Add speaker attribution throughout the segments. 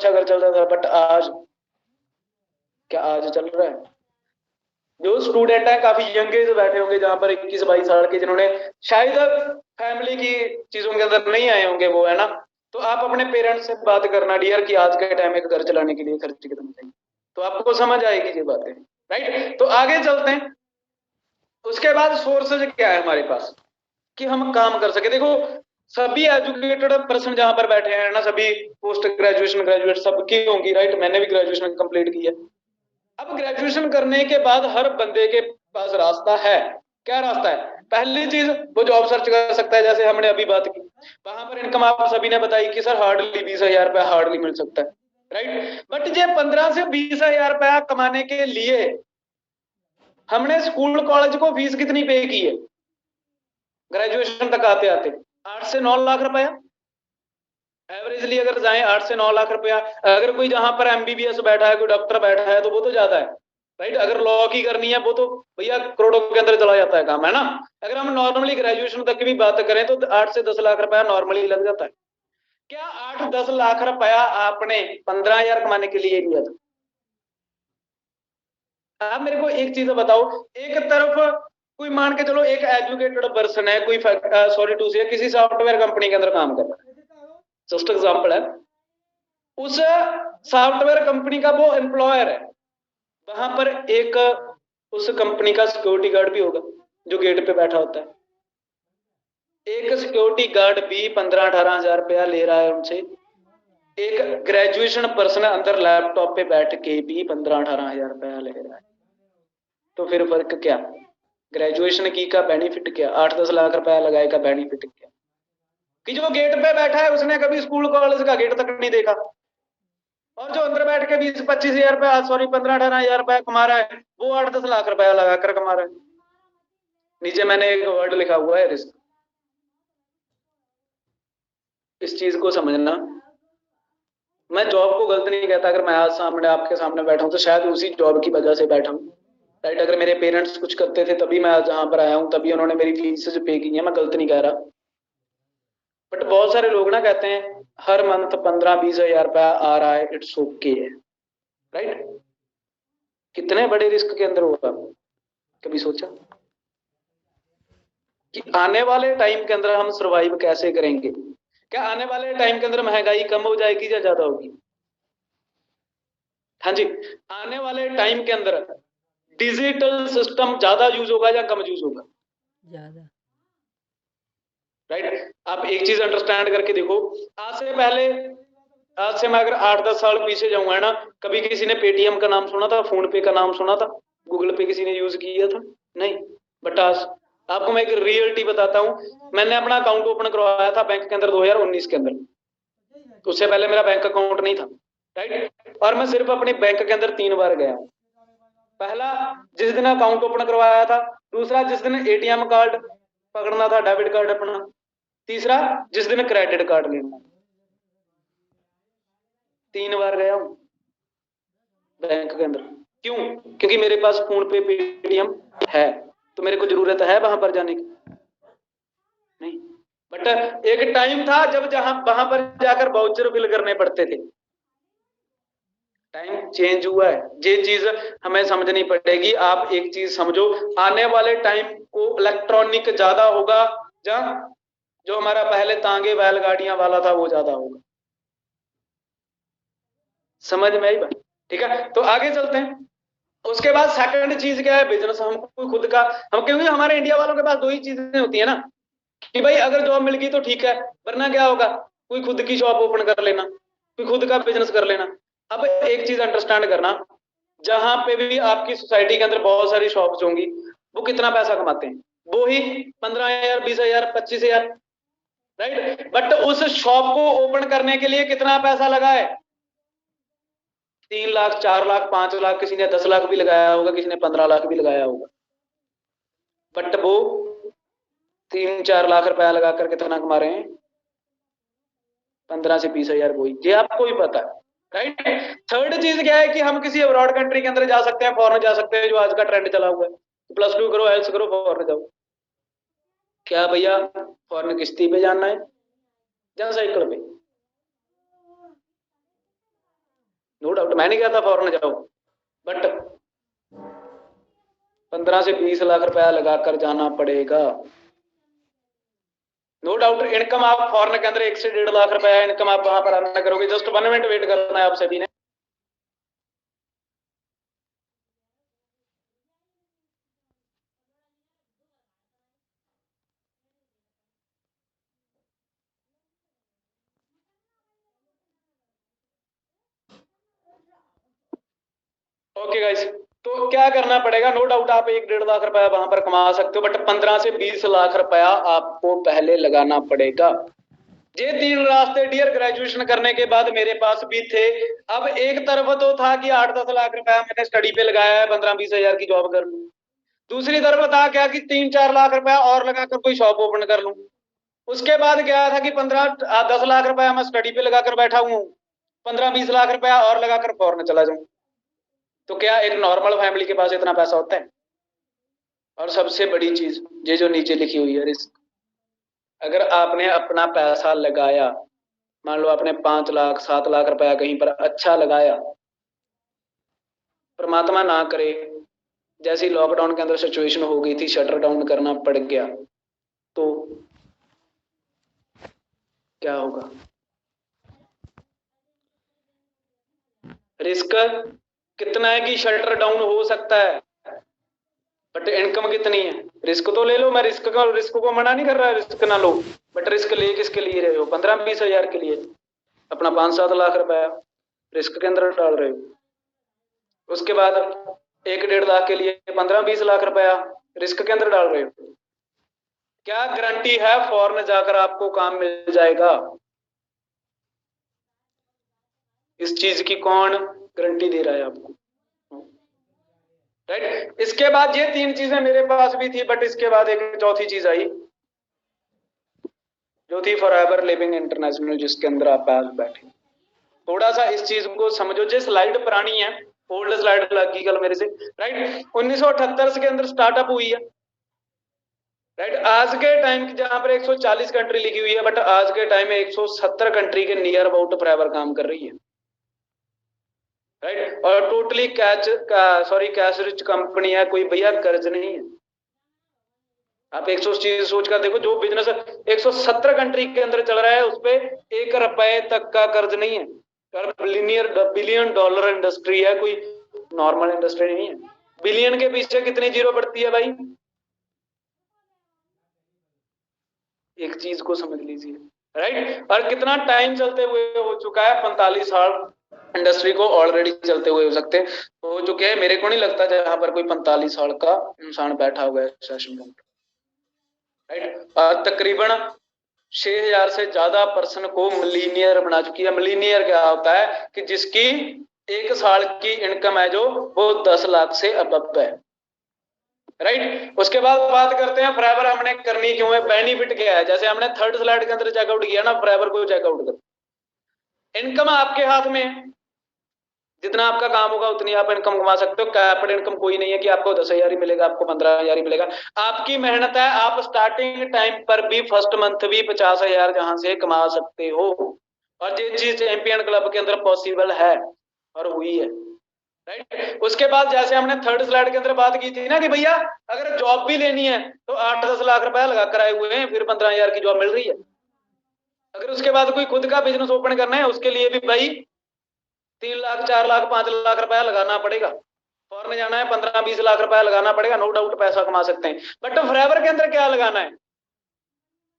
Speaker 1: अच्छा घर चलता था, बट आज क्या आज चल रहा है? जो स्टूडेंट है काफी यंग एज बैठे होंगे, जहां पर 21-22 साल के, जिन्होंने शायद फैमिली की चीजों के अंदर नहीं आए होंगे वो, है ना। तो आप अपने पेरेंट्स से बात करना डियर कि आज के टाइम में घर चलाने के लिए खर्च कितना चाहिए, तो आपको समझ आएगी ये बातें। राइट, तो आगे चलते हैं। उसके बाद सोर्सेज क्या है हमारे पास कि हम काम कर सके। देखो, सभी एजुकेटेड पर्सन जहां पर बैठे हैं ना, सभी पोस्ट ग्रेजुएशन ग्रेजुएट सबकी होंगी, राइट। मैंने भी ग्रेजुएशन कंप्लीट की है। अब ग्रेजुएशन करने के बाद हर बंदे के पास रास्ता है। क्या रास्ता है? पहली चीज, वो जॉब सर्च कर सकता है, जैसे हमने अभी बात की। वहां पर इनकम आप सभी ने बताई कि सर हार्डली 20,000 रुपया हार्डली मिल सकता है, राइट। बट ये 15 से 20 हजार रुपया कमाने के लिए हमने स्कूल कॉलेज को फीस कितनी पे की है ग्रेजुएशन तक आते आते? 8 से 9 लाख रुपया एवरेजली अगर जाए, 8 से 9 लाख रुपया। अगर कोई जहां पर एमबीबीएस बैठा है, कोई डॉक्टर बैठा है, तो वो तो ज्यादा है, राइट। अगर लॉ की करनी है वो तो भैया करोड़ों के अंदर चला जाता है काम, है ना। अगर हम नॉर्मली ग्रेजुएशन तक की भी बात करें तो 8 से 10 लाख रुपया नॉर्मली लग जाता है। क्या 8-10 लाख रुपया आपने 15 हजार कमाने के लिए दिया था? आप मेरे को एक चीज बताओ, एक तरफ कोई मान के चलो एक एजुकेटेड पर्सन है, कोई सॉरी टू से किसी सॉफ्टवेयर कंपनी के अंदर काम कर रहा है, जस्ट एग्जांपल है। उस सॉफ्टवेयर कंपनी का वो एम्प्लॉयर है, वहां पर एक उस कंपनी का सिक्योरिटी गार्ड भी होगा जो गेट पे बैठा होता है। एक सिक्योरिटी गार्ड भी 15-18 हजार रुपया ले रहा है उनसे, एक ग्रेजुएशन पर्सन अंदर लैपटॉप पे बैठ के भी 15-18 हजार रुपया ले रहा है। तो फिर फर्क क्या? ग्रेजुएशन की का बेनिफिट क्या? 8-10 लाख रुपया लगाए का बेनिफिट क्या? कि जो गेट पे बैठा है उसने कभी स्कूल कॉलेज का गेट तक नहीं देखा, और जो अंदर बैठ के 20-25 हजार रुपया, सॉरी 15-18 हजार रुपया कमा रहा है, वो 8-10 लाख रुपया लगाकर कमा रहा है। नीचे मैंने एक वर्ड लिखा हुआ है रिस्क। इस चीज को समझना। मैं जॉब को गलत नहीं कहता, अगर मैं आज सामने आपके सामने बैठा हूं तो शायद उसी जॉब की वजह से बैठा हूं, राइट। अगर मेरे पेरेंट्स कुछ करते थे तभी मैं आज जहां पर आया हूं, तभी उन्होंने मेरी फीस पे की है, मैं गलत नहीं कह रहा। बट बहुत सारे लोग ना कहते हैं हर मंथ 15-20 हजार रुपया आ रहा है, इट्स ओके है, राइट। कितने बड़े रिस्क के अंदर होगा, कभी सोचा कि आने वाले टाइम के अंदर हम सरवाइव कैसे करेंगे? क्या आने वाले टाइम के अंदर महंगाई कम हो जाएगी या ज्यादा होगी? हाँ जी। आने वाले टाइम के अंदर डिजिटल सिस्टम ज्यादा यूज होगा या कम यूज होगा?
Speaker 2: ज्यादा।
Speaker 1: राइट। आप एक चीज अंडरस्टैंड करके देखो, आज से पहले, आज से मैं अगर 8-10 साल पीछे जाऊंगा ना, कभी किसी ने पेटीएम का नाम सुना था? फोन पे का नाम सुना था? गूगल पे किसी ने यूज किया था? नहीं। बट आज आपको मैं एक रियलिटी बताता हूँ। मैंने अपना अकाउंट ओपन करवाया था बैंक के अंदर 2019 के अंदर, उससे पहले मेरा बैंक अकाउंट नहीं था, राइट। और मैं सिर्फ अपने बैंक के अंदर 3 बार गया हूँ। पहला, जिस दिन अकाउंट ओपन करवाया था। दूसरा, जिस दिन एटीएम कार्ड पकड़ना था, डेबिट कार्ड अपना। तीसरा, जिस दिन क्रेडिट कार्ड लेना। 3 बार गया हूं बैंक के अंदर। क्यों? क्योंकि मेरे पास फोन पे पेटीएम है, तो मेरे को जरूरत है वहां पर जाने की? नहीं। बट एक टाइम था जब जहां वहां पर जाकर वाउचर फिल करने पड़ते थे। टाइम चेंज हुआ है, ये चीज हमें समझनी पड़ेगी। आप एक चीज समझो, आने वाले टाइम को इलेक्ट्रॉनिक ज्यादा होगा, जहां जो हमारा पहले तांगे बैलगाड़ियां वाला था वो ज्यादा होगा। समझ में आई बात? ठीक है, तो आगे चलते हैं। उसके बाद सेकंड चीज क्या है? बिजनेस। हमको खुद का, हम क्योंकि हमारे इंडिया वालों के पास दो ही चीजें होती है ना, कि भाई अगर जॉब मिल गई तो ठीक है, वरना क्या होगा? कोई खुद की शॉप ओपन कर लेना, कोई खुद का बिजनेस कर लेना। अब एक चीज अंडरस्टैंड करना, जहां पे भी आपकी सोसाइटी के अंदर बहुत सारी शॉप्स होंगी, वो कितना पैसा कमाते हैं? वो ही 15 हजार, 20 हजार, 25 हजार, राइट। बट उस शॉप को ओपन करने के लिए कितना पैसा लगा है? 3 लाख, 4 लाख, 5 लाख, किसी ने 10 लाख भी लगाया होगा, किसी ने 15 लाख भी लगाया होगा। बट वो 3-4 लाख रुपया लगाकर कितना कमा रहे हैं? 15 से 20 हजार। कोई ये आपको भी पता है, राइट। थर्ड चीज क्या है कि हम किसी अब्रॉड कंट्री के अंदर जा सकते हैं, फॉरेन जा सकते हैं, जो आज का ट्रेंड चला हुआ है। +2 करो, एल्स करो, फॉरेन जाओ। क्या भैया फॉरेन किश्ती पे जाना है या साइकिल पे? नो डाउट, मैं नहीं कहता फॉरेन जाओ, बट 15 से 20 लाख रुपया लगाकर जाना पड़ेगा। नो डाउट इनकम आप फॉरेन के अंदर 1 से 1.5 लाख रुपया इनकम आप वहां पर अर्न करोगे। जस्ट 1 मिनट वेट करना है आप सभी ने। ओके गाइस, तो क्या करना पड़ेगा? नो डाउट आप 1-1.5 लाख रुपया वहां पर कमा सकते हो, बट 15 से 20 लाख रुपया आपको पहले लगाना पड़ेगा। ये 3 रास्ते डियर ग्रेजुएशन करने के बाद मेरे पास भी थे। अब एक तरफ तो था कि 8-10 लाख रुपया मैंने स्टडी पे लगाया है, 15-20 हजार की जॉब कर लूं। दूसरी तरफ था क्या कि 3-4 लाख रुपया और लगाकर कोई शॉप ओपन कर लूं। उसके बाद क्या था कि 10 लाख रुपया मैं स्टडी पे लगाकर बैठा हूं, 15-20 लाख रुपया और लगाकर फॉरन चला जाऊं। तो क्या एक नॉर्मल फैमिली के पास इतना पैसा होता है? और सबसे बड़ी चीज ये जो नीचे लिखी हुई है रिस्क। अगर आपने अपना पैसा लगाया, मान लो आपने 5 लाख 7 लाख रुपया कहीं पर अच्छा लगाया, परमात्मा ना करे जैसी लॉकडाउन के अंदर सिचुएशन हो गई थी, शटर डाउन करना पड़ गया, तो क्या होगा? रिस्क कितना है कि शटर डाउन हो सकता है, बट इनकम कितनी है? रिस्क तो ले लो, मैं रिस्क को मना नहीं कर रहा, रिस्क ना लो, बट रिस्क ले किसके लिए रहे हो? 15-20 हजार के लिए। अपना 5-7 लाख रुपया रिस्क के अंदर डाल रहे हो। उसके बाद 1-1.5 लाख के लिए 15-20 लाख रुपया रिस्क के अंदर डाल रहे हो। क्या गारंटी है फॉरेन जाकर आपको काम मिल जाएगा? इस चीज की कौन गारंटी दे रहा है आपको? राइट। इसके बाद ये 3 चीजें मेरे पास भी थी, बट इसके बाद एक चौथी चीज आई जो थी फॉरएवर लिविंग इंटरनेशनल, जिसके अंदर आप आज बैठे। थोड़ा सा इस चीज को समझो, जो स्लाइड पुरानी है, ओल्ड स्लाइड लगी कल मेरे से। राइट, 1978 के अंदर स्टार्टअप हुई है। राइट, आज के टाइम की जहां पर 140 कंट्री लिखी हुई है, बट आज के टाइम में 170 कंट्री के नियर अबाउट फॉरएवर काम कर रही है। राइट, और टोटली कैश रिच कंपनी है, कोई भैया कर्ज नहीं है। आप 100 चीज सोच कर देखो, जो बिजनेस 170 कंट्री के अंदर चल रहा है उस पर 1 रुपए तक का कर्ज नहीं है। बिलियन डॉलर इंडस्ट्री है, कोई नॉर्मल इंडस्ट्री नहीं है। बिलियन के पीछे कितनी जीरो पड़ती है भाई? एक चीज को समझ लीजिए। राइट, और कितना टाइम चलते हुए हो चुका है? 45 साल इंडस्ट्री को ऑलरेडी चलते हुए हो चुके हैं। मेरे को नहीं लगता जहां पर कोई 45 साल का इंसान बैठा हुआ है सेशन में। राइट, और तकरीबन 6000 से ज्यादा पर्सन को मिलीनियर बना चुकी है। मिलीनियर क्या होता है कि जिसकी 1 साल की इनकम है जो वो 10 लाख से अबव है। राइट, उसके बाद बात करते हैं फॉरएवर हमने करनी क्यों है, बेनिफिट क्या है। जैसे हमने थर्ड स्लाइड के अंदर चेकआउट किया ना, फॉरएवर को चेकआउट कर। इनकम आपके हाथ में है, जितना आपका काम होगा उतनी आप इनकम कमा सकते हो। कैपिटल इनकम कोई नहीं है कि आपको 10,000 ही मिलेगा, आपको 15,000 ही मिलेगा। आपकी मेहनत है, आप स्टार्टिंग टाइम पर भी फर्स्ट मंथ भी 50,000 जहां से कमा सकते हो। और ये चीज चैंपियन क्लब के अंदर पॉसिबल है और हुई है। राइट, उसके बाद जैसे हमने थर्ड स्लाइड के अंदर बात की थी ना कि भैया अगर जॉब भी लेनी है तो 8-10 लाख रुपया लगा कर आए हुए हैं, फिर 15,000 की जॉब मिल रही है। अगर उसके बाद कोई खुद का बिजनेस ओपन करना है उसके लिए भी भाई 3 लाख 4 लाख 5 लाख रुपया लगाना पड़ेगा। फॉरेन जाना है 15-20 लाख रुपया लगाना पड़ेगा। नो डाउट पैसा कमा सकते हैं, बट फॉरएवर के अंदर क्या लगाना है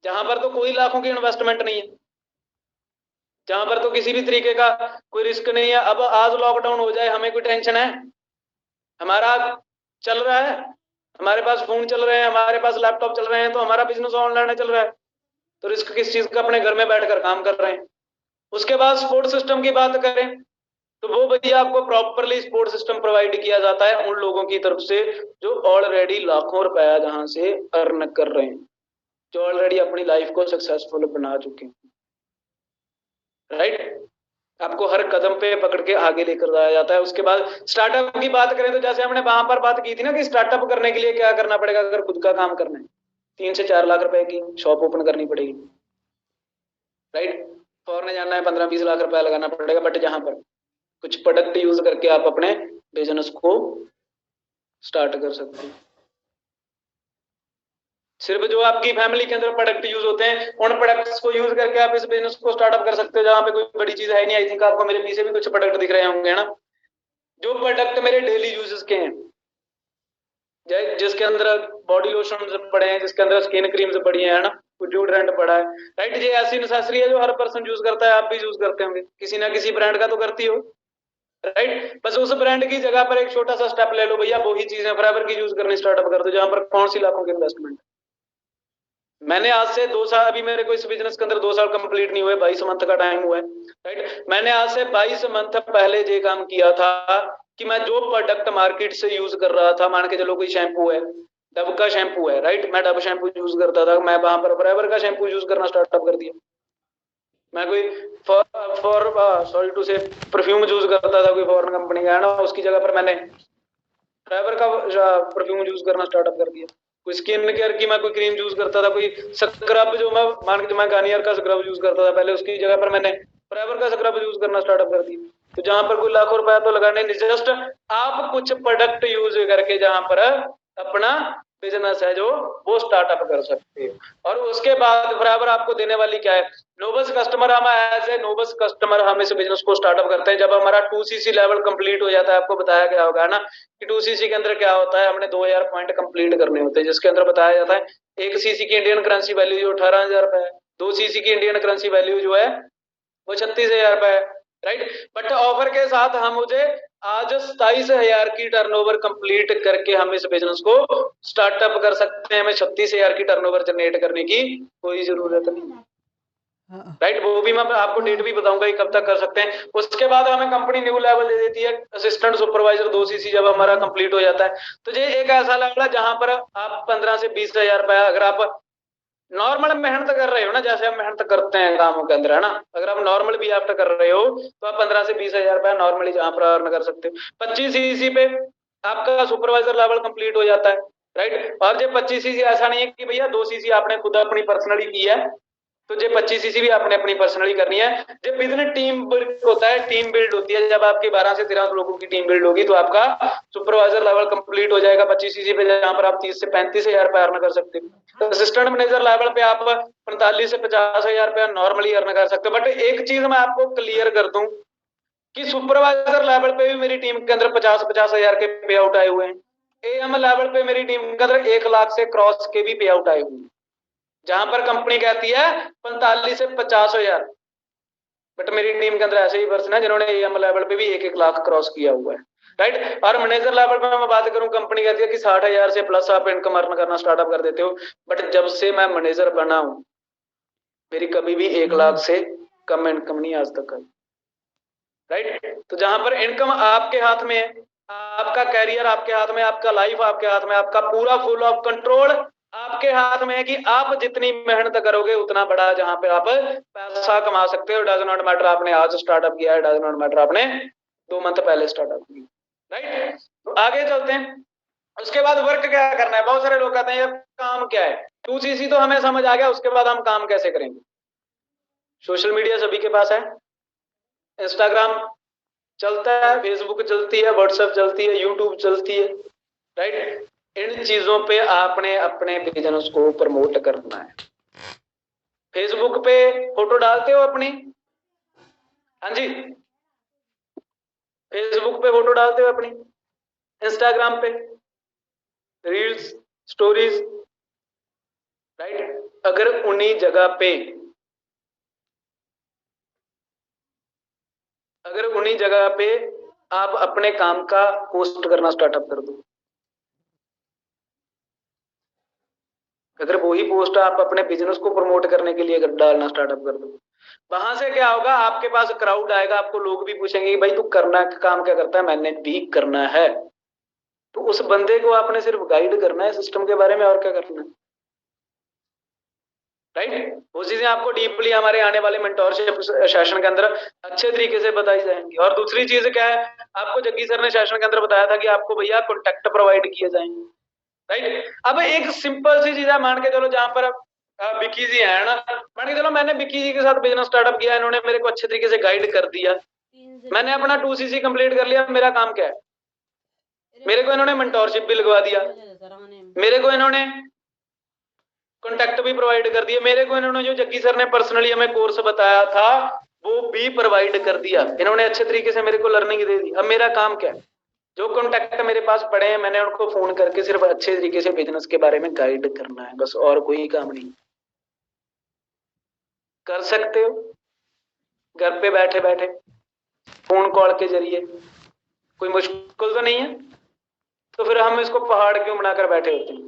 Speaker 1: जहां पर तो कोई लाखों की इन्वेस्टमेंट नहीं है, जहां पर तो किसी भी तरीके का कोई रिस्क नहीं है। अब आज लॉकडाउन हो जाए हमें कोई टेंशन है? हमारा चल रहा है, हमारे पास फोन चल रहे हैं, हमारे पास लैपटॉप चल रहे हैं, तो हमारा बिजनेस ऑनलाइन चल रहा है, तो रिस्क किस चीज का? अपने घर में बैठकर काम कर रहे हैं। उसके बाद सपोर्ट सिस्टम की बात करें तो वो भैया आपको प्रॉपरली सपोर्ट सिस्टम प्रोवाइड किया जाता है उन लोगों की तरफ से जो ऑलरेडी लाखों रुपया जहां से अर्न कर रहे हैं, जो ऑलरेडी अपनी लाइफ को सक्सेसफुल बना चुके हैं। राइट, आपको हर कदम पे पकड़ के आगे लेकर जाया जाता है। उसके बाद स्टार्टअप की बात करें तो जैसे हमने वहां पर बात की थी ना कि स्टार्टअप करने के लिए क्या करना पड़ेगा। अगर खुद का काम करना है 3 से 4 लाख रुपए की शॉप ओपन करनी पड़ेगी। राइट, फॉरन जाना है 15-20 लाख रुपया लगाना पड़ेगा, बट जहां पर कुछ प्रोडक्ट यूज करके आप अपने बिजनेस को स्टार्ट कर सकते हैं। सिर्फ जो आपकी फैमिली के अंदर प्रोडक्ट यूज होते हैं उन प्रोडक्ट्स को यूज करके आप इस बिजनेस को स्टार्टअप कर सकते हो, जहां पे कोई बड़ी चीज है नहीं। आई थिंक आपको मेरे पीछे भी कुछ प्रोडक्ट दिख रहे होंगे ना, जो प्रोडक्ट मेरे डेली यूजेस के हैं, जिसके अंदर बॉडी लोशन पड़े हैं, जिसके अंदर स्किन क्रीम्स पड़ी है ना, डिओड्रेंट पड़ा है, राइट। ये ऐसी नेसेसरी है जो हर पर्सन यूज करता है, आप भी यूज करते होंगे, किसी ना किसी ब्रांड का तो करती हो, राइट। बस उस ब्रांड की जगह पर एक छोटा सा स्टेप ले लो भैया, वही चीजें फॉरएवर की यूज करनी स्टार्टअप कर दो, जहां पर कौन सी लाखों की इन्वेस्टमेंट। मैंने आज से 2 साल, अभी मेरे को इस बिजनेस के अंदर 2 साल कंप्लीट नहीं हुए, 22 मंथ का टाइम हुआ है, राइट। मैंने आज से 22 मंथ पहले ये काम किया था कि मैं जो प्रोडक्ट मार्केट से यूज कर रहा था, मान के चलो कोई शैम्पू है, डब का शैम्पू है, राइट, मैं डब शैम्पू यूज करता था, मैं वहां पर फॉरएवर का शैम्पू यूज करना स्टार्टअप कर दिया। मैं कोई फॉर सॉरी टू से परफ्यूम यूज करता था, कोई फॉरेन कंपनी का है ना, उसकी जगह पर मैंने फॉरएवर का परफ्यूम यूज करना स्टार्टअप कर दिया। कोई स्किन केयर की मैं कोई क्रीम यूज करता था, कोई स्क्रब जो मैं मान के मैं गार्नियर का स्क्रब यूज करता था पहले, उसकी जगह पर मैंने फॉरएवर का स्क्रब यूज करना स्टार्टअप कर दिया। तो जहां पर कोई लाखों रुपया तो लगाने नहीं, जस्ट आप कुछ प्रोडक्ट यूज करके जहां पर अपना बिजनेस है जो वो स्टार्टअप कर सकते हो। और उसके बाद फॉरएवर आपको देने वाली क्या है, नोबस कस्टमर। हम एज ए नोबस कस्टमर हम इस बिजनेस को स्टार्टअप करते हैं जब हमारा 2cc लेवल कंप्लीट हो जाता है। आपको बताया गया होगा ना कि 2cc के अंदर क्या होता है, हमने 2000 पॉइंट कंप्लीट करने होते हैं, जिसके अंदर बताया जाता है 1cc की इंडियन करेंसी वैल्यू जो 18,000 रुपए है, 2cc की इंडियन करेंसी वैल्यू जो है वो 36,000 रुपए है, राइट। बट ऑफर के साथ हम मुझे आज 27,000 की टर्नओवर कंप्लीट करके हम इस बिजनेस को स्टार्टअप कर सकते हैं। हमें 36,000 की टर्नओवर जनरेट करने की कोई जरूरत नहीं, राइट। वो भी मैं आपको डेट भी बताऊंगा कब तक कर सकते हैं। उसके बाद हमें कंपनी न्यू लेवल दे देती है, असिस्टेंट सुपरवाइजर 2cc जब हमारा कंप्लीट हो जाता है, तो ये एक ऐसा लेवल है जहां पर आप 15 से 20,000 रुपया, अगर आप नॉर्मल मेहनत कर रहे हो ना, जैसे हम मेहनत करते हैं कामों के अंदर है ना, अगर आप नॉर्मल भी आफ्टर कर रहे हो तो आप 15 से 20,000 रुपया नॉर्मली जहां पर अर्न कर सकते हो। 25cc पे आपका सुपरवाइजर लेवल कंप्लीट हो जाता है, राइट। और जो 25cc ऐसा नहीं है कि भैया 2cc आपने खुद अपनी पर्सनली की है, तो जो 25cc भी आपने अपनी पर्सनली करनी है। जब बिजनेस टीम बिल्ड होता है, टीम बिल्ड होती है, जब आपकी 12 से 13 लोगों की टीम बिल्ड होगी तो आपका सुपरवाइजर लेवल कंप्लीट हो जाएगा 25cc पे, जहां पर आप 30 से 35,000 रुपए अर्न कर सकते हो। तो असिस्टेंट मैनेजर लेवल पे आप 45 से 50,000 रुपया नॉर्मली अर्न कर सकते हो। बट एक चीज मैं आपको क्लियर कर दूं कि सुपरवाइजर लेवल पे भी मेरी टीम के अंदर 50,000 के पे आउट आए हुए हैं। एएम लेवल पे मेरी टीम के अंदर 1 लाख से क्रॉस के भी पे आउट आए हुए हैं, जहां पर कंपनी कहती है 45 से 50,000, बट मेरी टीम के अंदर ऐसे ही पर्सन है जिन्होंने एएम लेवल पे भी 1-1 लाख क्रॉस किया हुआ है, राइट। और मैनेजर लेवल पे मैं बात करूं, कंपनी कहती है कि 60,000 से प्लस आप इनकम अर्न करना स्टार्टअप कर देते हो, बट जब से मैं मैनेजर बना हूं मेरी कभी भी 1 लाख से कम इनकम नहीं आज तक आई, राइट। तो जहां पर इनकम आपके हाथ में है, आपका कैरियर आपके हाथ में, आपका लाइफ आपके हाथ में, आपका पूरा फुल ऑफ कंट्रोल आपके हाथ में है कि आप जितनी मेहनत करोगे उतना बड़ा जहां पे आप पैसा कमा सकते हो। डज नॉट मैटर आपने आज स्टार्टअप किया है, डज नॉट मैटर आपने 2 मंथ पहले स्टार्टअप किया, राइट। तो आगे चलते हैं। उसके बाद वर्क क्या करना है। बहुत सारे लोग कहते हैं यार काम क्या है, 2cc तो हमें समझ आ गया, उसके बाद हम काम कैसे करेंगे। सोशल मीडिया सभी के पास है, इंस्टाग्राम चलता है, फेसबुक चलती है, व्हाट्सएप चलती है, यूट्यूब चलती है, राइट। इन चीजों पे आपने अपने बिजनेस को प्रमोट करना है। फेसबुक पे फोटो डालते हो अपनी, हाँ जी, फेसबुक पे फोटो डालते हो अपनी, इंस्टाग्राम पे रील्स, स्टोरीज, राइट। अगर उन्हीं जगह पे आप अपने काम का पोस्ट करना स्टार्टअप कर दो, अगर वही पोस्ट आप अपने बिजनेस को प्रमोट करने के लिए अगर डालना स्टार्टअप कर दो, वहां से क्या होगा, आपके पास क्राउड आएगा, आपको लोग भी पूछेंगे कि भाई तू करना काम क्या करता है, मैंने भी करना है। तो उस बंदे को आपने सिर्फ गाइड करना है सिस्टम के बारे में, और क्या करना है, राइट। वो चीजें आपको डीपली हमारे आने वाले मेंटोरशिप सेशन के अंदर अच्छे तरीके से बताई जाएंगी। और दूसरी चीज क्या है, आपको जग्गी सर ने सेशन के अंदर बताया था कि आपको भैया कॉन्टेक्ट प्रोवाइड किए जाएंगे, राइट। अब एक सिंपल सी चीज है, मान के चलो जहां पर विक्की जी है ना, मान के चलो मैंने विक्की जी के साथ बिजनेस स्टार्टअप किया, इन्होंने मेरे को अच्छे तरीके से गाइड कर दिया, मैंने अपना 2cc कंप्लीट कर लिया, मेरा काम क्या है? मेरे को इन्होंने मेंटोरशिप भी लगवा दिया, मेरे को इन्होंने कॉन्टेक्ट भी प्रोवाइड कर दिया, मेरे को इन्होंने जो जग्गी सर ने पर्सनली हमें कोर्स बताया था वो भी प्रोवाइड कर दिया, इन्होंने अच्छे तरीके से मेरे को लर्निंग दे दी। अब मेरा काम क्या है? जो कॉन्टेक्ट मेरे पास पड़े हैं मैंने उनको फोन करके सिर्फ अच्छे तरीके से बिजनेस के बारे में गाइड करना है, बस, और कोई काम नहीं। कर सकते हो घर पे बैठे बैठे फोन कॉल के जरिए, कोई मुश्किल तो नहीं है। तो फिर हम इसको पहाड़ क्यों बनाकर बैठे होते हैं?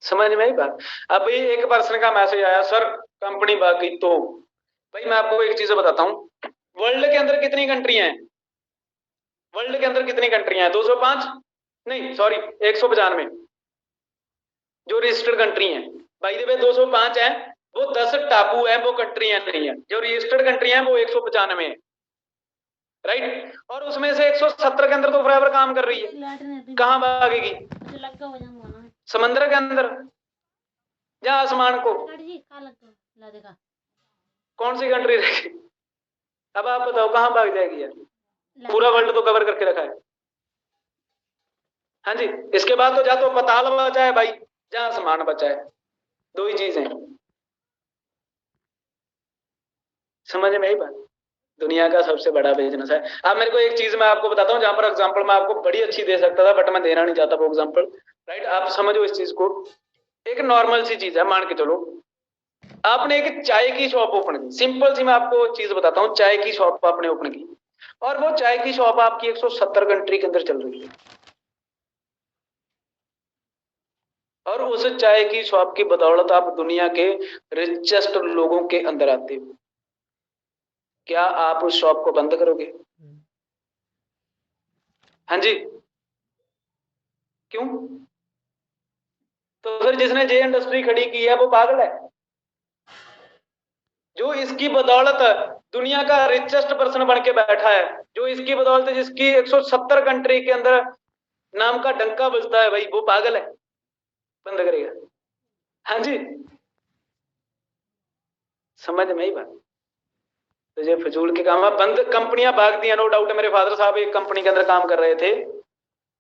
Speaker 1: समझ में आई बात? अभी एक पर्सन का मैसेज आया, सर कंपनी भाग गई तो। भाई मैं आपको एक चीज बताता हूं, वर्ल्ड के अंदर कितनी कंट्रियां हैं? वर्ल्ड के अंदर कितनी कंट्रियां हैं? 205 नहीं सॉरी 195 जो रजिस्टर्ड कंट्री हैं। भाई द वे 205 है, वो 10 टापू है, वो कंट्रियां नहीं है। जो रजिस्टर्ड कंट्री है वो 195 है, राइट। और उसमें से 170 के अंदर तो फॉरएवर काम कर रही है, कहां भागेगी? समंदर के अंदर या आसमान को? कौन सी कंट्री रहेगी? अब आप बताओ कहां भाग जाएगी यार? पूरा वर्ल्ड तो कवर करके रखा है। हाँ जी, इसके बाद तो जा तो पताल बचा है भाई, जहां आसमान बचा है, दो ही चीज है। समझ में आई बात? दुनिया का सबसे बड़ा बिजनेस है। अब मेरे को एक चीज मैं आपको बताता हूँ जहां पर एग्जांपल मैं आपको बड़ी अच्छी दे सकता था बट मैं देना नहीं चाहता वो एग्जांपल, राइट। आप समझो इस चीज को, एक नॉर्मल सी चीज है, मान के चलो आपने एक चाय की शॉप ओपन की, सिंपल सी मैं आपको चीज बताता हूँ, चाय की शॉप आपने ओपन की और वो चाय की शॉप आपकी 170 कंट्री के अंदर चल रही है, और उस चाय की शॉप की बदौलत आप दुनिया के रिचेस्ट लोगों के अंदर आते हो, क्या आप उस शॉप को बंद करोगे? हाँ जी, क्यों? तो फिर जिसने जे इंडस्ट्री खड़ी की है वो पागल है, जो इसकी बदौलत दुनिया का रिचेस्ट पर्सन बन के बैठा है, जो इसकी बदौलत जिसकी 170 कंट्री के अंदर नाम का डंका बजता है, भाई वो पागल है, बंद करेगा? हाँ जी, समझ में ही बात? तो ये फजूल के काम है, बंद कंपनियां भागती हैं, नो डाउट है। मेरे फादर साहब एक कंपनी के अंदर काम कर रहे थे,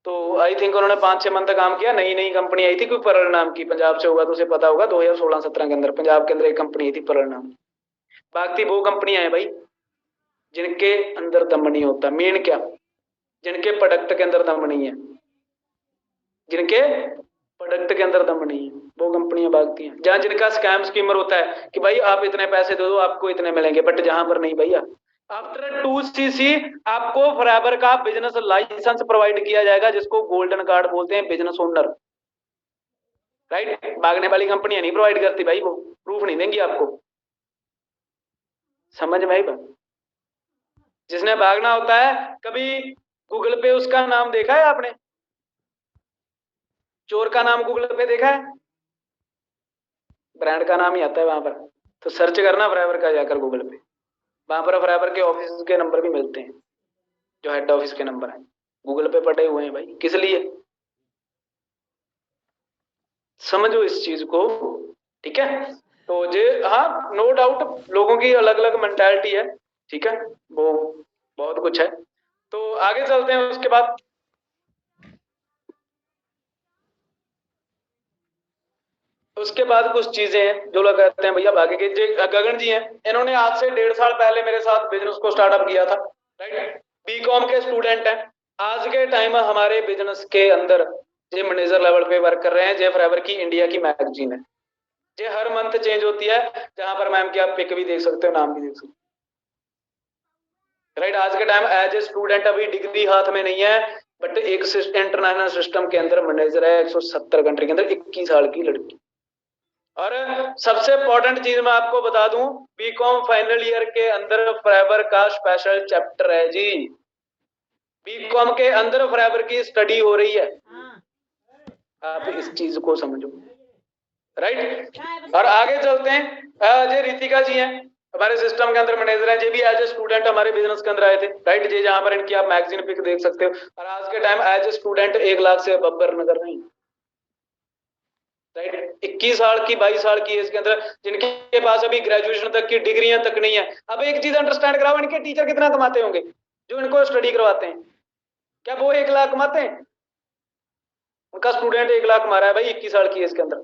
Speaker 1: तो आई थिंक उन्होंने 5-6 मंथ काम किया, नई नई कंपनी आई थी कोई परल नाम की, पंजाब से होगा तो उसे पता होगा, 2016-17 के अंदर पंजाब के अंदर एक कंपनी आई थी परल नाम की। भागती वो कंपनियां हैं भाई जिनके अंदर दम नहीं होता, मेन क्या, जिनके प्रोडक्ट के अंदर दम नहीं है, जिनके प्रोडक्ट के अंदर दम नहीं है वो कंपनियां भागती हैं। जहां जिनका स्कैम स्कीमर होता है कि भाई आप इतने पैसे दे दो आपको इतने मिलेंगे, बट जहां पर नहीं भैया, आफ्टर 2cc आपको फॉरएवर का बिजनेस लाइसेंस प्रोवाइड किया जाएगा, जिसको गोल्डन कार्ड बोलते हैं, बिजनेस ओनर, राइट। भागने वाली कंपनियां नहीं प्रोवाइड करती भाई, वो प्रूफ नहीं देंगी आपको। समझ में आई बात? जिसने भागना होता है, कभी गूगल पे उसका नाम देखा है आपने? चोर का नाम गूगल पे देखा है? ब्रांड का नाम ही आता है वहां पर, तो सर्च करना फॉरएवर का जाकर गूगल पे, वहां पर फॉरएवर के ऑफिस के नंबर भी मिलते हैं, जो हेड ऑफिस के नंबर है गूगल पे पड़े हुए हैं भाई, किस लिए? समझो इस चीज को, ठीक है। तो ये हाँ नो डाउट लोगों की अलग अलग मेंटालिटी है, ठीक है, वो बहुत कुछ है। तो आगे चलते हैं, उसके बाद कुछ चीजें हैं जो लोग कहते हैं भैया भागे के। गगन जी हैं, इन्होंने आज से 1.5 साल पहले मेरे साथ बिजनेस को स्टार्टअप किया था, राइट। बीकॉम के स्टूडेंट हैं, आज के टाइम हमारे बिजनेस के अंदर जे मैनेजर लेवल पे वर्क कर रहे हैं। जे फॉरएवर की इंडिया की मैगजीन है, जे हर मंथ चेंज होती है, जहां पर मैम की आप पिक भी देख सकते हो, नाम भी देख सकते हो, राइट। आज के टाइम एज ए स्टूडेंट अभी डिग्री हाथ में नहीं है, बट एक इंटरनेशनल सिस्टम के अंदर मैनेजर है 170 कंट्री के अंदर, 21 साल की लड़की। और सबसे इंपॉर्टेंट चीज मैं आपको बता दूं, बीकॉम फाइनल ईयर के अंदर फॉरएवर का स्पेशल चैप्टर है जी, बीकॉम के अंदर फॉरएवर की स्टडी हो रही है, आप इस चीज को समझो, राइट। और आगे चलते हैं, जे रितिका जी हैं हमारे सिस्टम के अंदर मैनेजर हैं, जे भी एज ए स्टूडेंट हमारे बिजनेस के अंदर आए थे, राइट। जे जहां पर इनकी आप मैगजीन पिक देख सकते हो, और आज के time as a student 1 lakh से अबब अर्न कर रहे हैं, राइट। 21 साल की 22 साल की एज के अंदर जिनके पास अभी ग्रेजुएशन तक की डिग्रियां तक नहीं है। अब एक चीज अंडरस्टैंड कराओ, इनके टीचर कितना कमाते होंगे जो इनको स्टडी करवाते हैं? क्या वो 1 लाख कमाते हैं? उनका स्टूडेंट 1 लाख कमा रहा है भाई 21 साल की एज के अंदर,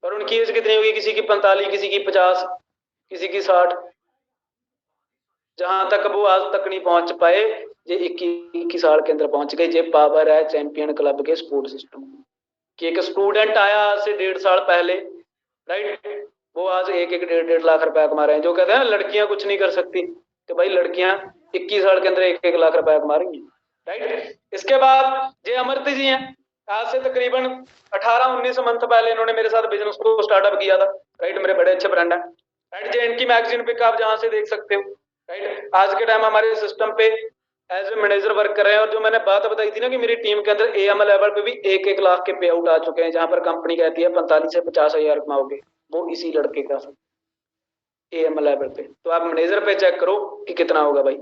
Speaker 1: और उनकी एज कितनी होगी? किसी की 45, किसी की 50, किसी की 60। जहां तक वो आज तक नहीं पहुंच पाए, ये 21 साल के अंदर पहुंच गए। ये पावर है चैंपियन क्लब के सपोर्ट सिस्टम कि एक स्टूडेंट आया आज से 1.5 साल पहले, राइट, वो आज 1-1 लाख रुपया कमा रहे हैं। जो कहते हैं लड़कियां कुछ नहीं कर सकती, तो भाई लड़कियां 21 साल के अंदर 1-1 लाख रुपया कमा रही हैं, राइट। इसके बाद ये अमृत जी हैं, आज से तकरीबन 18-19 मंथ पहले इन्होंने मेरे साथ बिजनेस को स्टार्टअप किया था, राइट। मेरे बड़े अच्छे फ्रेंड हैं, राइट। जो इनकी मैगजीन पिक आप जहां से देख सकते हो, राइट। आज के टाइम हमारे सिस्टम पे एज ए मैनेजर वर्क कर रहे हैं। और जो मैंने बात बताई थी ना कि मेरी टीम के अंदर एएम लेवल पे भी 1-1 लाख के पे आउट आ चुके हैं, जहां पर कंपनी कहती है 45 से 50 हजार कमाओगे, वो इसी लड़के का एएम लेवल पे। तो आप मैनेजर पे चेक करो कि कितना होगा भाई,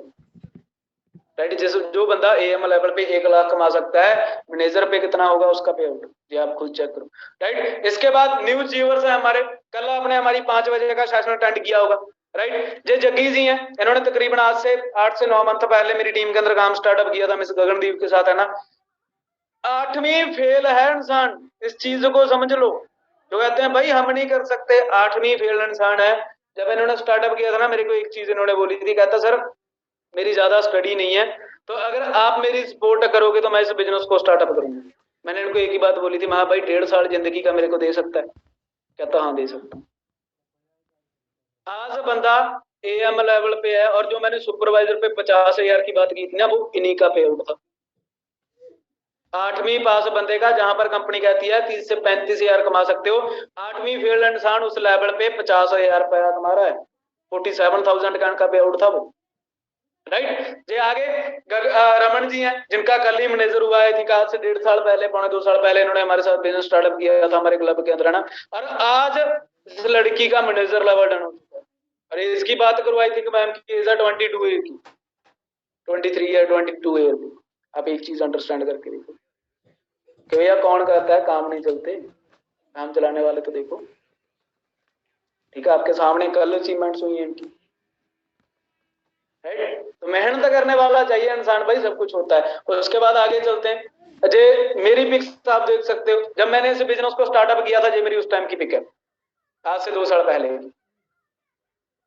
Speaker 1: राइट। जैसे जो बंदा एएम लेवल पे 1 लाख कमा सकता है, मैनेजर पे कितना होगा उसका पे आउट, ये आप खुद चेक करो, राइट। इसके बाद न्यूज व्यूअर्स है हमारे, कल आपने हमारी 5 बजे का सेशन अटेंड किया होगा, राइट। जे जग्गी जी हैं, इन्होंने तकरीबन आज से 8 से 9 मंथ पहले मेरी टीम के अंदर काम स्टार्टअप किया था मिस गगनदीप के साथ, है ना। 8वीं फेल है इंसान, इस चीज को समझ लो। जो कहते हैं भाई हम नहीं कर सकते, 8वीं फेल इंसान है। जब इन्होंने स्टार्टअप किया था ना, मेरे को एक चीज इन्होंने बोली थी, कहता सर मेरी ज्यादा स्टडी नहीं है, तो अगर आप मेरी सपोर्ट करोगे तो मैं इस बिजनेस को स्टार्टअप करूंगा। मैंने इनको एक ही बात बोली थी, हाँ भाई 1.5 साल जिंदगी का मेरे को दे सकता है? कहता हाँ दे सकता हूँ। आज बंदा एएम लेवल पे है, और जो मैंने सुपरवाइजर पे 50 हजार की बात की थी ना, वो इन्हीं का पे आउट था। 8वीं पास बंदे का, जहां पर कंपनी कहती है 30 से 35 हजार कमा सकते हो, 8वीं फेल्ड इंसान उस लेवल पे 50 हजार रुपया कमा रहा है। 47,000 का पे आउट था वो, राइट। ये आगे रमन जी हैं, जिनका कल ही मैनेजर हुआ है, जिनका आज से 1.5 साल पहले, 1.25 साल पहले इन्होंने हमारे साथ बिजनेस स्टार्टअप किया था हमारे क्लब के अंदर, है ना। और आज इस लड़की का मैनेजर लेवल डन हो चुका है। अरे इसकी बात करो, आई थिंक मैम की एज 22 ईयर की, 23 या 22 ईयर की। आप एक चीज अंडरस्टैंड करके देखो कि भैया कौन कहता है काम नहीं चलते, काम चलाने वाले तो देखो, ठीक है। आपके सामने कल अचीवमेंट्स हुई है इनकी, राइट। तो मेहनत करने वाला चाहिए इंसान भाई, सब कुछ होता है। और उसके बाद आगे चलते हैं। अजय मेरी पिक्स आप देख सकते हो, जब मैंने इस बिजनेस को स्टार्टअप किया था, ये मेरी उस टाइम की पिक है, आज से 2 साल पहले,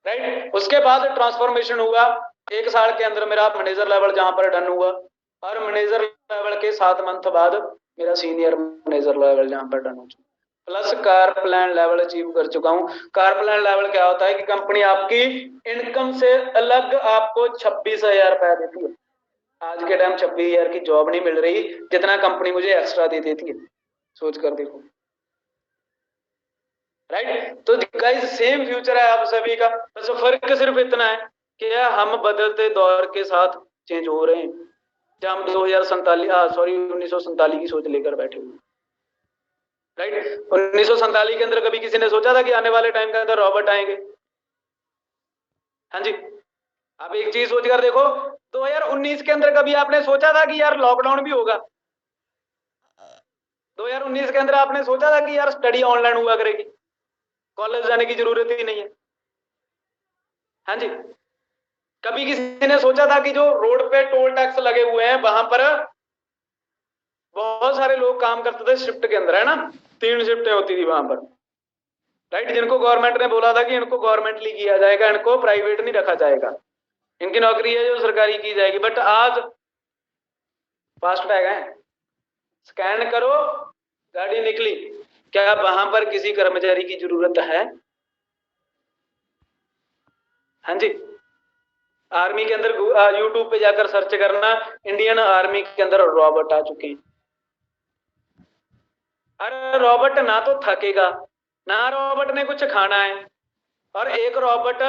Speaker 1: राइट। उसके बाद ट्रांसफॉर्मेशन हुआ 1 साल के अंदर, मेरा मैनेजर लेवल जहां पर डन हुआ, और मैनेजर लेवल के 7 मंथ बाद मेरा सीनियर मैनेजर लेवल जहां पर डन हो चुका, plus car plan level achieve कर चुका हूं। कार प्लान लेवल क्या होता है कि कंपनी आपकी इनकम से अलग आपको 26,000 रुपया देती है। आज के टाइम 26,000 की जॉब नहीं मिल रही जितना कंपनी मुझे एक्स्ट्रा दे देती है, सोच कर देखो, राइट। तो गाइस सेम फ्यूचर है आप सभी का, बस फर्क सिर्फ इतना है कि हम बदलते दौर के साथ चेंज हो रहे हैं। जब हम 1947 की सोच लेकर बैठे हुए, राइट। 1947 के अंदर कभी किसी ने सोचा था कि आने वाले टाइम के अंदर रॉबोट आएंगे? हाँ जी। आप एक चीज सोच कर देखो, 2019 के अंदर कभी आपने सोचा था कि यार लॉकडाउन भी होगा? 2019 के अंदर आपने सोचा था कि यार स्टडी ऑनलाइन हुआ करेगी, कॉलेज जाने की जरूरत ही नहीं है? हाँ जी। कभी किसी ने सोचा था कि जो रोड पे टोल टैक्स लगे हुए हैं वहां पर बहुत सारे लोग काम करते थे शिफ्ट के अंदर, है ना, 3 शिफ्टें होती थी वहां पर, राइट। जिनको गवर्नमेंट ने बोला था कि इनको गवर्नमेंटली किया जाएगा, इनको प्राइवेट नहीं रखा जाएगा, इनकी नौकरी है जो सरकारी की जाएगी। बट आज फास्ट टैग है, स्कैन करो गाड़ी निकली, क्या वहां पर किसी कर्मचारी की जरूरत है? हाँ जी। आर्मी के अंदर यूट्यूब पे जाकर सर्च करना, इंडियन आर्मी के अंदर रॉबोट आ चुके हैं। अरे रॉबोट ना तो थकेगा, ना रॉबोट ने कुछ खाना है, और एक रॉबोट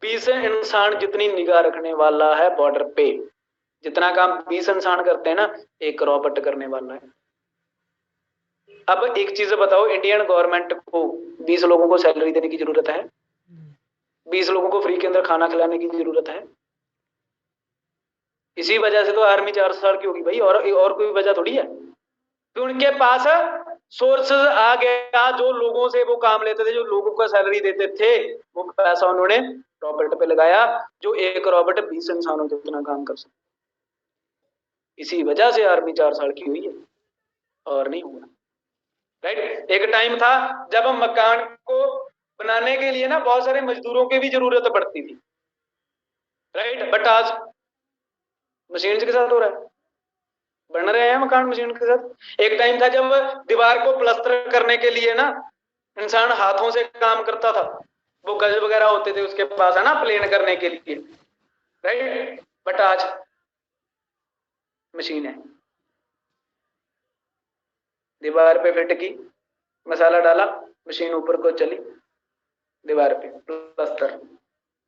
Speaker 1: 20 इंसान जितनी निगाह रखने वाला है बॉर्डर पे। जितना काम 20 इंसान करते हैं ना, एक रॉबोट करने वाला है। अब एक चीज बताओ, इंडियन गवर्नमेंट को 20 लोगों को सैलरी देने की जरूरत है? 20 लोगों को फ्री के अंदर खाना खिलाने की जरूरत है? इसी वजह से तो आर्मी 4 साल की होगी भाई, और कोई वजह थोड़ी है कि उनके पास सोर्सेज आ गया, जो लोगों से वो काम लेते थे, जो लोगों को सैलरी देते थे, वो पैसा उन्होंने रॉबर्ट पे लगाया, जो एक रॉबर्ट 20 इंसानों जितना काम कर सकता। इसी वजह से आर्मी 4 साल की हुई है और नहीं हुआ। राइट। एक टाइम था जब हम मकान को बनाने के लिए ना बहुत सारे मजदूरों की भी जरूरत पड़ती थी। राइट। बट आज मशीन के साथ हो रहा है, बन रहे हैं मकान मशीन के साथ। एक टाइम था जब दीवार को प्लस्तर करने के लिए ना इंसान हाथों से काम करता था, वो गज वगैरह होते थे उसके पास, है ना, प्लेन करने के लिए। राइट। बट आज मशीन है, दीवार पे फिट की, मसाला डाला, मशीन ऊपर को चली, दीवार पे प्लस्तर।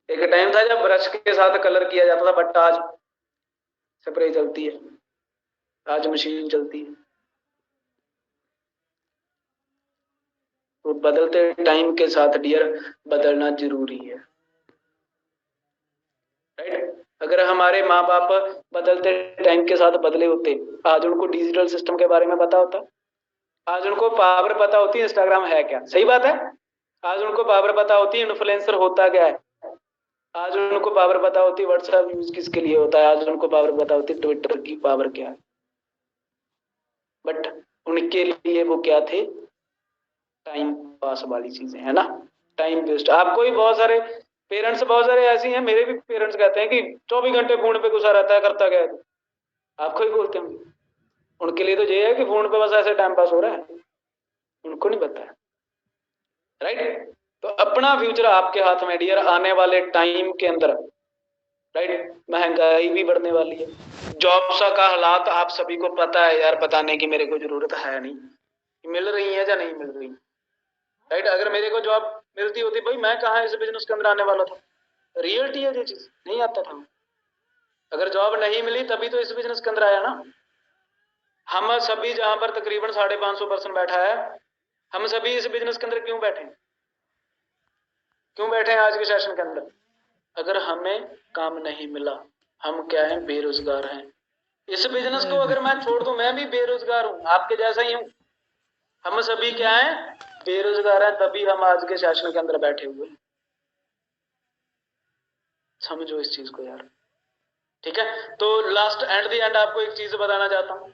Speaker 1: एक टाइम था जब ब्रश के साथ कलर किया जाता था, बट आज स्प्रे चलती है, आज मशीन चलती है। तो बदलते टाइम के साथ डियर बदलना जरूरी है। राइट। अगर हमारे माँ बाप बदलते टाइम के साथ बदले होते, आज उनको डिजिटल सिस्टम के बारे में पता होता, आज उनको पावर पता होती है इंस्टाग्राम है क्या, सही बात है, आज उनको पावर पता होती है इन्फ्लुएंसर होता क्या है, आज उनको पावर पता होती है व्हाट्सएप यूज किसके लिए होता है, आज उनको पावर पता होती है ट्विटर की पावर क्या है। बट उनके लिए वो क्या थे, टाइम पास वाली चीजें, है ना, टाइम वेस्ट। आपको ही बहुत सारे पेरेंट्स, बहुत सारे ऐसे हैं, मेरे भी पेरेंट्स कहते हैं कि 24 घंटे फोन पे घुसा रहता है, करता क्या है। आपको ही बोलते हैं, उनके लिए तो ये है कि फोन पे बस ऐसे टाइम पास हो रहा है, उनको नहीं पता है। राइट। तो अपना फ्यूचर आपके हाथ में डियर, आने वाले टाइम के अंदर। राइट। महंगाई भी बढ़ने वाली है, जॉब का हालात आप सभी को पता है यार, बताने की मेरे को जरूरत है नहीं, मिल रही है या नहीं मिल रही। राइट। अगर मेरे को जॉब मिलती होती, भाई मैं कहाँ इस बिजनेस के अंदर आने वाला था, रियलिटी है ये चीज, नहीं आता था। अगर जॉब नहीं मिली तभी तो इस बिजनेस के अंदर आया ना। हम सभी जहां पर तकरीबन 550% बैठा है, हम सभी इस बिजनेस के अंदर क्यों बैठे, क्यों बैठे हैं आज के सेशन के अंदर। अगर हमें काम नहीं मिला, हम क्या है, बेरोजगार हैं। इस बिजनेस को अगर मैं छोड़ दूं, मैं भी बेरोजगार हूं, आपके जैसा ही हूं, हम सभी क्या है, बेरोजगार हैं, तभी हम आज के सेशन के अंदर बैठे हुए हैं। समझो इस चीज को यार। ठीक है। तो लास्ट एंड द एंड आपको एक चीज बताना चाहता हूँ,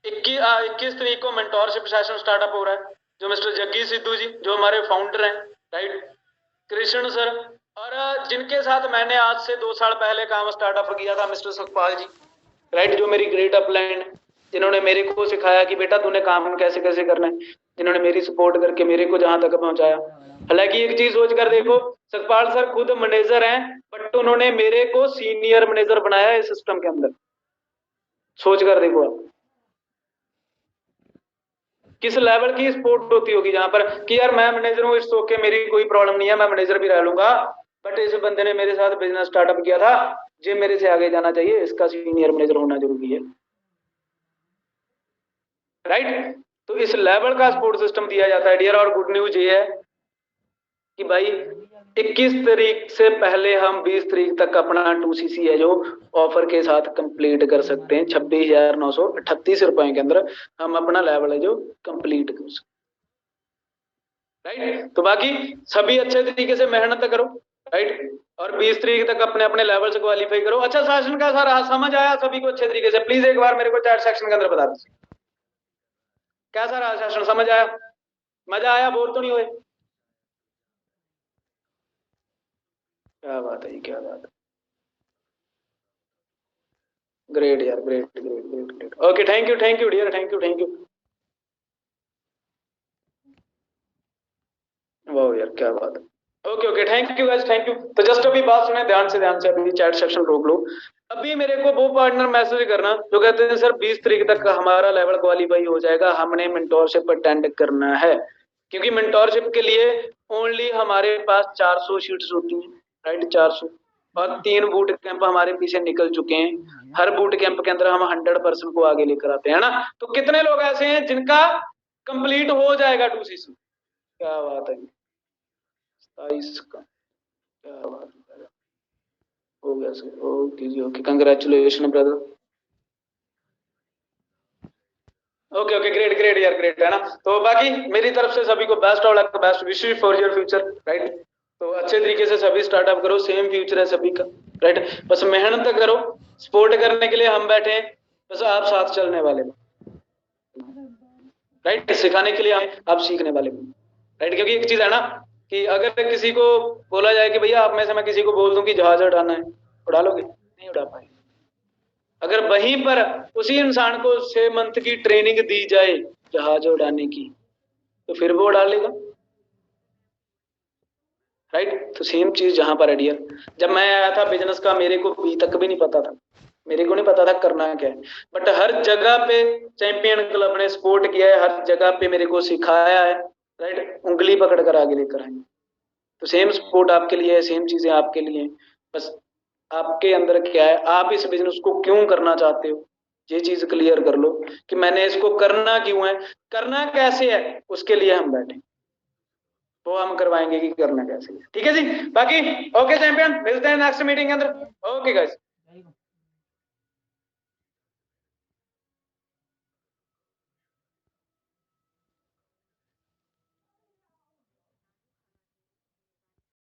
Speaker 1: 21 तारीख को मेंटोरशिप सेशन स्टार्टअप हो रहा है, जो मिस्टर जग्गी सिद्धू जी, जो हमारे फाउंडर हैं, राइट, कृष्ण सर, और जिनके साथ मैंने आज से 2 साल पहले काम स्टार्टअप किया था, मिस्टर सुखपाल जी, राइट, जो मेरी ग्रेट अपलाइन, जिन्होंने मेरे को सिखाया कि बेटा तूने काम कैसे कैसे करना है, जिन्होंने मेरी सपोर्ट करके मेरे को जहां तक पहुंचाया। हालांकि एक चीज सोच कर देखो, सुखपाल सर खुद मैनेजर हैं, बट उन्होंने मेरे को सीनियर मैनेजर बनाया इस सिस्टम के अंदर। सोच कर देखो आप किस लेवल की सपोर्ट होती होगी, जहां पर कि यार मैं मैनेजर हूँ, इस ओके, मेरी कोई प्रॉब्लम नहीं है, मैं मैनेजर भी रह लूंगा, बट इस बंदे ने मेरे साथ बिजनेस स्टार्टअप किया था, ये मेरे से आगे जाना चाहिए, इसका सीनियर मैनेजर होना जरूरी है। राइट। तो इस लेवल का सपोर्ट सिस्टम दिया जाता है डियर। और गुड न्यूज ये है कि भाई 21 तारीख से पहले हम 20 तारीख तक अपना 2cc है जो ऑफर के साथ कंप्लीट कर सकते हैं। 26,938 रुपए के अंदर हम अपना लेवल है जो कंप्लीट कर सकते। राइट। तो बाकी सभी अच्छे तरीके से मेहनत करो, राइट, और 20 तारीख तक अपने अपने लेवल से क्वालिफाई करो। अच्छा, सेशन का सारा समझ आया सभी को अच्छे तरीके से? प्लीज एक बार मेरे को चैट सेक्शन के अंदर बता दीजिए कैसा रहा सेशन, समझ आया, मजा आया, बोर तो नहीं हुए? क्या बात है, क्या बात है, ग्रेट यार, great great great great. Okay, thank you dear, thank you. वाह यार, क्या बात है। Okay okay, thank you guys, thank you. तो जस्ट अभी बात सुने ध्यान से अभी चैट सेक्शन रोक लो। अभी मेरे को वो पार्टनर मैसेज करना जो कहते हैं सर 20 तारीख तक हमारा लेवल क्वालिफाई हो जाएगा, हमने मेंटोरशिप अटेंड करना है। क्योंकि मेंटोरशिप के लिए ओनली हमारे पास 400 शीट्स होती हैं, राइट, 400, और 3 बूट कैंप हमारे पीछे निकल चुके हैं। हर बूट कैंप के अंदर हम 100% को आगे लेकर आते हैं ना। तो कितने लोग ऐसे हैं जिनका कंप्लीट हो जाएगा 2cc? क्या बात है, 27 का, क्या बात है, हो गया sir. Okay ji, okay, congratulation brother. Okay okay, great great यार ग्रेट है ना। तो बाकी मेरी तरफ से सभी को best all the best, wish you for your future, right. तो अच्छे तरीके से सभी स्टार्टअप करो, सेम फ्यूचर है सभी का, राइट। बस मेहनत करो, सपोर्ट करने के लिए हम बैठे हैं, बस आप साथ चलने वाले, राइट। सिखाने के लिए आप सीखने वाले, राइट। क्योंकि एक चीज है ना कि अगर किसी को बोला जाए कि भैया आप में से मैं किसी को बोल दूं कि जहाज उड़ाना है, उड़ा लोगे? नहीं उड़ा पाएंगे। अगर वहीं पर उसी इंसान को 6 मंथ की ट्रेनिंग दी जाए जहाज उड़ाने की, तो फिर वो उड़ा लेगा, राइट। तो सेम चीज जहां पर है डियर। जब मैं आया था बिजनेस का, मेरे को बी तक भी नहीं पता था, मेरे को नहीं पता था करना क्या है, बट हर जगह पे चैंपियन क्लब ने सपोर्ट किया है, हर जगह पे मेरे को सिखाया है, राइट। उंगली पकड़ कर आगे लेकर आए। तो सेम सपोर्ट आपके लिए है, सेम चीजें आपके लिए हैं। बस आपके अंदर क्या है, आप इस बिजनेस को क्यों करना चाहते हो, ये चीज क्लियर कर लो कि मैंने इसको करना क्यों है, करना कैसे है, उसके लिए हम बैठे, तो हम करवाएंगे कि करना कैसे है। ठीक है जी। बाकी ओके चैंपियन, मिलते हैं नेक्स्ट मीटिंग के अंदर। Okay guys.